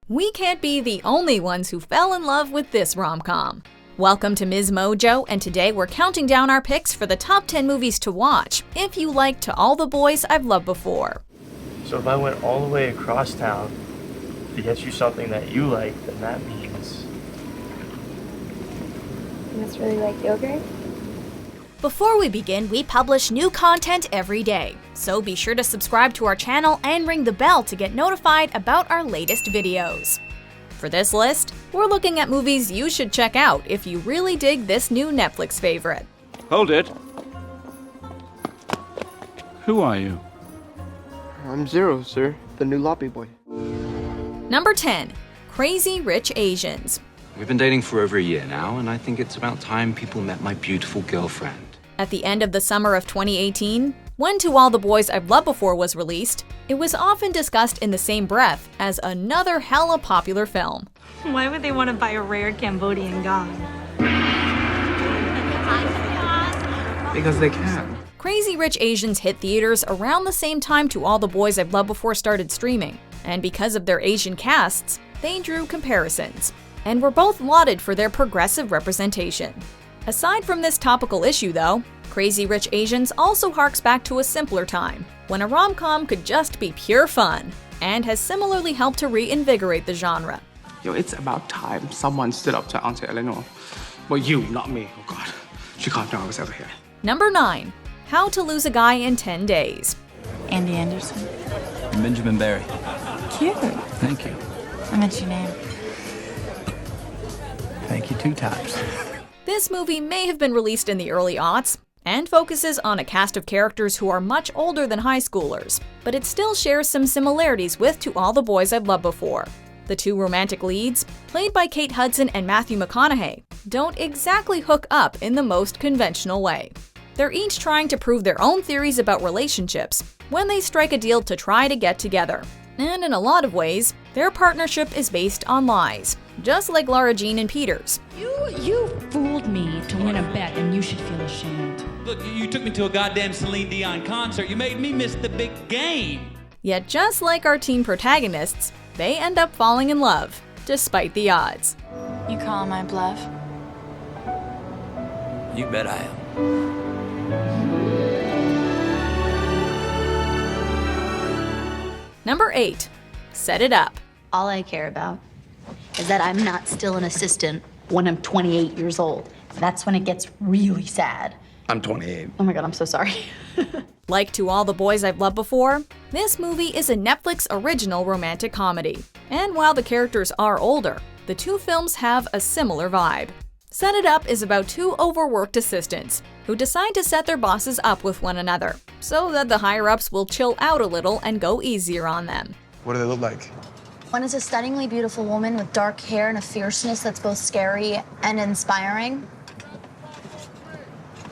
We can't be the only ones who fell in love with this rom-com. Welcome to Ms. Mojo, and today we're counting down our picks for the top 10 movies to watch if you like To All the Boys I've Loved Before. So if I went all the way across town to get you something that you like, then that means... You must really like yogurt? Before we begin, we publish new content every day, so be sure to subscribe to our channel and ring the bell to get notified about our latest videos. For this list, we're looking at movies you should check out if you really dig this new Netflix favorite. Hold it. Who are you? I'm Zero, sir, the new lobby boy. Number 10. Crazy Rich Asians. We've been dating for over a year now, and I think it's about time people met my beautiful girlfriend. At the end of the summer of 2018, when To All the Boys I've Loved Before was released, it was often discussed in the same breath as another hella popular film. Why would they want to buy a rare Cambodian god? Because they can. Crazy Rich Asians hit theaters around the same time To All the Boys I've Loved Before started streaming, and because of their Asian casts, they drew comparisons, and were both lauded for their progressive representation. Aside from this topical issue though, Crazy Rich Asians also harks back to a simpler time, when a rom-com could just be pure fun, and has similarly helped to reinvigorate the genre. Yo, it's about time someone stood up to Auntie Eleanor. Well, you, not me. Oh God, she can't know I was ever here. Number 9. How to Lose a Guy in 10 Days. Andy Anderson. Benjamin Barry. Cute. Thank you. I meant your name. Thank you 2 times. This movie may have been released in the early aughts, and focuses on a cast of characters who are much older than high schoolers, but it still shares some similarities with To All the Boys I've Loved Before. The two romantic leads, played by Kate Hudson and Matthew McConaughey, don't exactly hook up in the most conventional way. They're each trying to prove their own theories about relationships when they strike a deal to try to get together. And in a lot of ways, their partnership is based on lies, just like Lara Jean and Peter's. You fooled me to win a bet, and you should feel ashamed. Look, you took me to a goddamn Celine Dion concert. You made me miss the big game. Yet just like our teen protagonists, they end up falling in love, despite the odds. You call my bluff? You bet I am. Number 8. Set It Up. All I care about is that I'm not still an assistant when I'm 28 years old. That's when it gets really sad. I'm 28. Oh my God, I'm so sorry. Like To All the Boys I've Loved Before, this movie is a Netflix original romantic comedy. And while the characters are older, the two films have a similar vibe. Set It Up is about two overworked assistants who decide to set their bosses up with one another, so that the higher-ups will chill out a little and go easier on them. What do they look like? One is a stunningly beautiful woman with dark hair and a fierceness that's both scary and inspiring.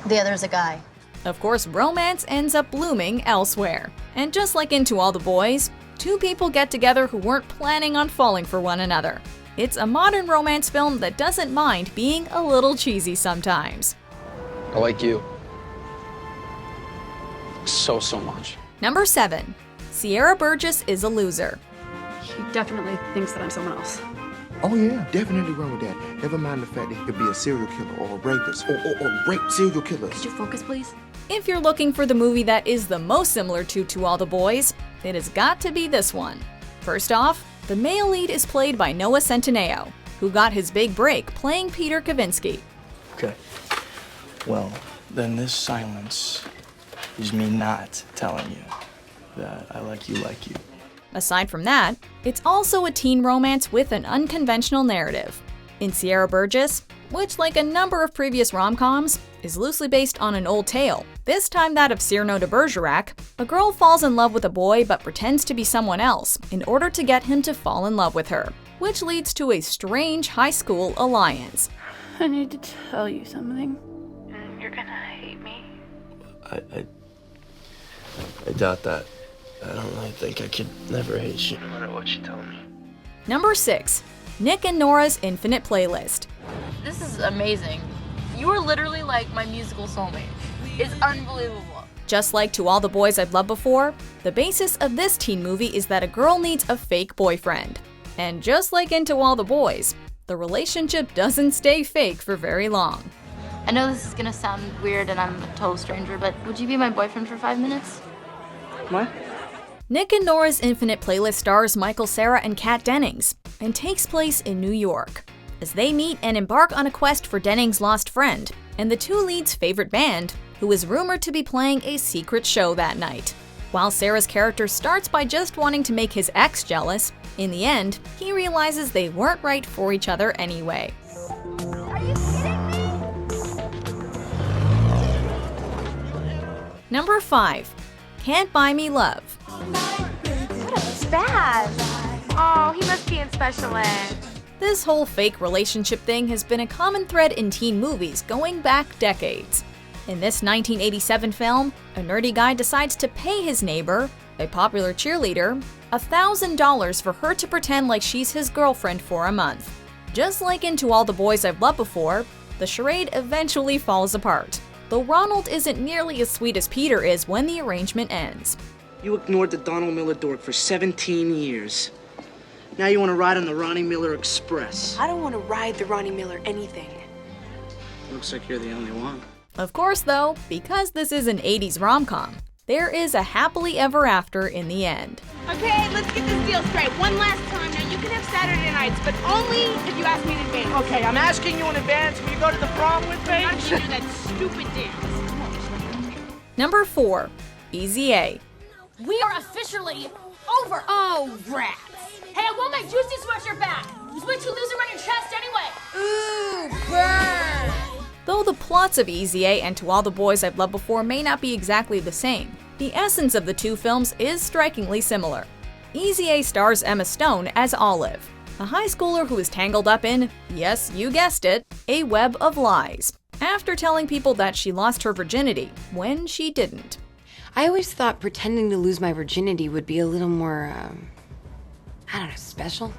The other is a guy. Of course, romance ends up blooming elsewhere. And just like in To All the Boys, two people get together who weren't planning on falling for one another. It's a modern romance film that doesn't mind being a little cheesy sometimes. I like you. So much. Number 7. Sierra Burgess is a Loser. She definitely thinks that I'm someone else. Oh yeah, definitely wrong with that. Never mind the fact that he could be a serial killer or a rapist or rape serial killers. Could you focus, please? If you're looking for the movie that is the most similar to All the Boys, it has got to be this one. First off, the male lead is played by Noah Centineo, who got his big break playing Peter Kavinsky. Okay. Well, then this silence is me not telling you that I like you. Aside from that, it's also a teen romance with an unconventional narrative. In Sierra Burgess, which like a number of previous rom-coms, is loosely based on an old tale, this time that of Cyrano de Bergerac, a girl falls in love with a boy but pretends to be someone else in order to get him to fall in love with her, which leads to a strange high school alliance. I need to tell you something. You're gonna hate me. I doubt that. I don't really think I could never hate you, no matter what you tell me. Number 6. Nick and Nora's Infinite Playlist. This is amazing. You are literally like my musical soulmate. It's unbelievable. Just like To All the Boys I've Loved Before, the basis of this teen movie is that a girl needs a fake boyfriend. And just like in To All the Boys, the relationship doesn't stay fake for very long. I know this is gonna sound weird and I'm a total stranger, but would you be my boyfriend for 5 minutes? What? Nick and Nora's Infinite Playlist stars Michael Cera and Kat Dennings and takes place in New York as they meet and embark on a quest for Dennings' lost friend and the two leads' favorite band, who is rumored to be playing a secret show that night. While Cera's character starts by just wanting to make his ex jealous, in the end, he realizes they weren't right for each other anyway. Are you kidding me? Number 5. Can't Buy Me Love. What a spaz. Oh, he must be in special ed. This whole fake relationship thing has been a common thread in teen movies going back decades. In this 1987 film, a nerdy guy decides to pay his neighbor, a popular cheerleader, $1,000 for her to pretend like she's his girlfriend for a month. Just like in To All the Boys I've Loved Before, the charade eventually falls apart, though Ronald isn't nearly as sweet as Peter is when the arrangement ends. You ignored the Donald Miller dork for 17 years. Now you want to ride on the Ronnie Miller Express. I don't want to ride the Ronnie Miller anything. Looks like you're the only one. Of course, though, because this is an 80s rom-com, there is a happily ever after in the end. Okay, let's get this deal straight. One last time. Now, you can have Saturday nights, but only if you ask me in advance. Okay, I'm asking you in advance. Will you go to the prom with me? I'm gonna do that stupid dance. Number 4. Easy A. We are officially over. Oh, rats. Hey, I want my juicy sweatshirt back. It's way too loose around your chest anyway. Ooh, burn. Though the plots of Easy A and To All the Boys I've Loved Before may not be exactly the same, the essence of the two films is strikingly similar. Easy A stars Emma Stone as Olive, a high schooler who is tangled up in, yes, you guessed it, a web of lies, after telling people that she lost her virginity when she didn't. I always thought pretending to lose my virginity would be a little more, I don't know, special.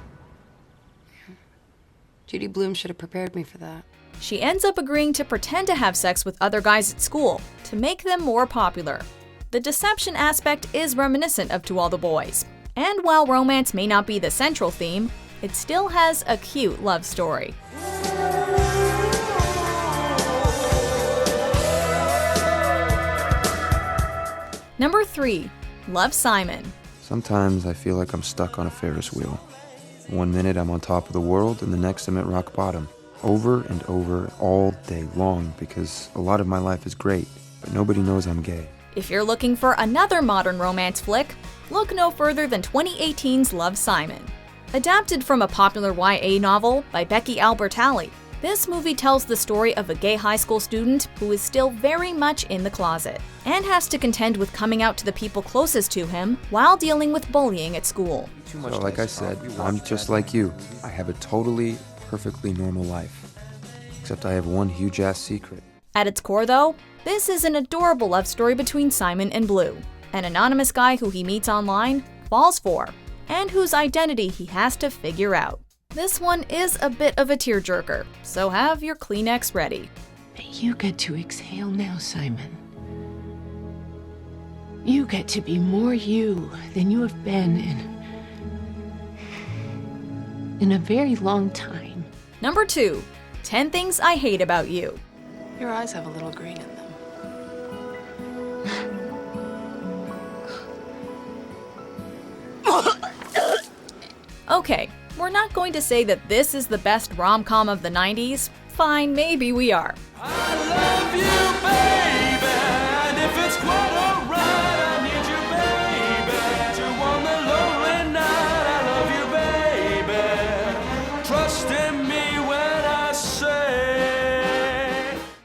Judy Blume should have prepared me for that. She ends up agreeing to pretend to have sex with other guys at school to make them more popular. The deception aspect is reminiscent of To All the Boys, and while romance may not be the central theme, it still has a cute love story. Number 3. Love, Simon. Sometimes I feel like I'm stuck on a Ferris wheel. One minute I'm on top of the world, and the next I'm at rock bottom. Over and over all day long, because a lot of my life is great, but nobody knows I'm gay. If you're looking for another modern romance flick, look no further than 2018's Love, Simon. Adapted from a popular YA novel by Becky Albertalli, this movie tells the story of a gay high school student who is still very much in the closet and has to contend with coming out to the people closest to him while dealing with bullying at school. So like I said, I'm just like you. I have a totally, perfectly normal life. Except I have one huge-ass secret. At its core, though, this is an adorable love story between Simon and Blue, an anonymous guy who he meets online, falls for, and whose identity he has to figure out. This one is a bit of a tearjerker, so have your Kleenex ready. You get to exhale now, Simon. You get to be more you than you have been in a very long time. Number 2. 10 Things I Hate About You. Your eyes have a little green in them. Okay, we're not going to say that this is the best rom-com of the 90s. Fine, maybe we are.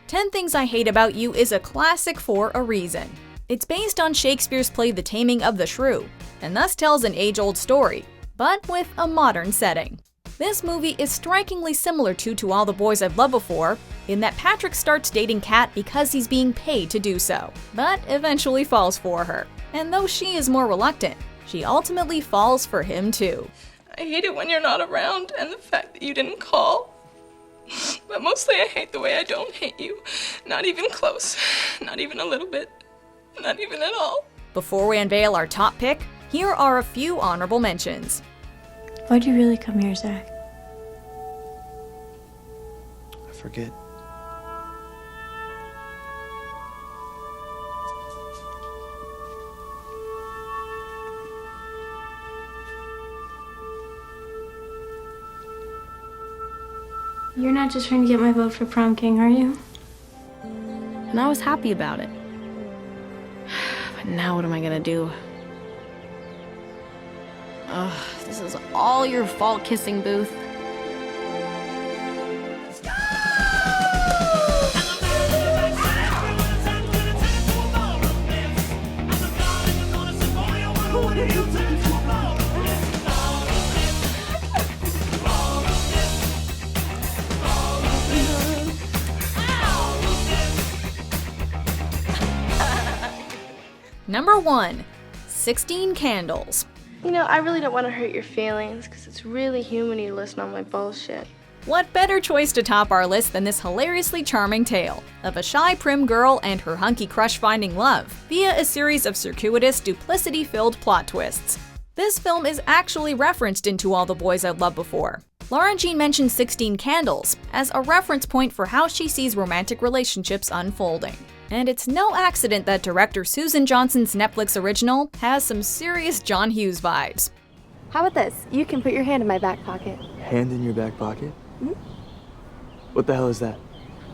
Ten Things I Hate About You is a classic for a reason. It's based on Shakespeare's play The Taming of the Shrew, and thus tells an age-old story, but with a modern setting. This movie is strikingly similar to All the Boys I've Loved Before, in that Patrick starts dating Kat because he's being paid to do so, but eventually falls for her. And though she is more reluctant, she ultimately falls for him too. I hate it when you're not around and the fact that you didn't call. But mostly I hate the way I don't hate you. Not even close. Not even a little bit. Not even at all. Before we unveil our top pick, here are a few honorable mentions. Why'd you really come here, Zach? I forget. You're not just trying to get my vote for prom king, are you? And I was happy about it. But now what am I gonna do? Ugh, this is all your fault, Kissing Booth. Number 1. 16 Candles. You know, I really don't want to hurt your feelings, because it's really human you listen on my bullshit. What better choice to top our list than this hilariously charming tale of a shy prim girl and her hunky crush finding love via a series of circuitous, duplicity-filled plot twists. This film is actually referenced in To All the Boys I've Loved Before. Lauren Jean mentions 16 Candles as a reference point for how she sees romantic relationships unfolding. And it's no accident that director Susan Johnson's Netflix original has some serious John Hughes vibes. How about this? You can put your hand in my back pocket. Hand in your back pocket? Mm-hmm. What the hell is that?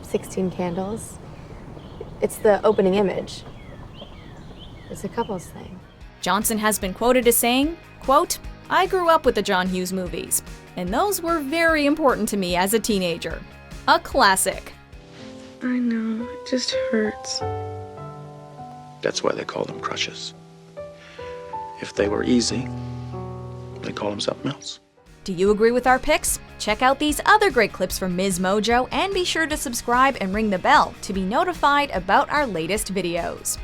16 Candles. It's the opening image. It's a couples thing. Johnson has been quoted as saying, quote, "I grew up with the John Hughes movies, and those were very important to me as a teenager." A classic. I know, it just hurts. That's why they call them crushes. If they were easy, they call them something else. Do you agree with our picks? Check out these other great clips from Ms. Mojo and be sure to subscribe and ring the bell to be notified about our latest videos.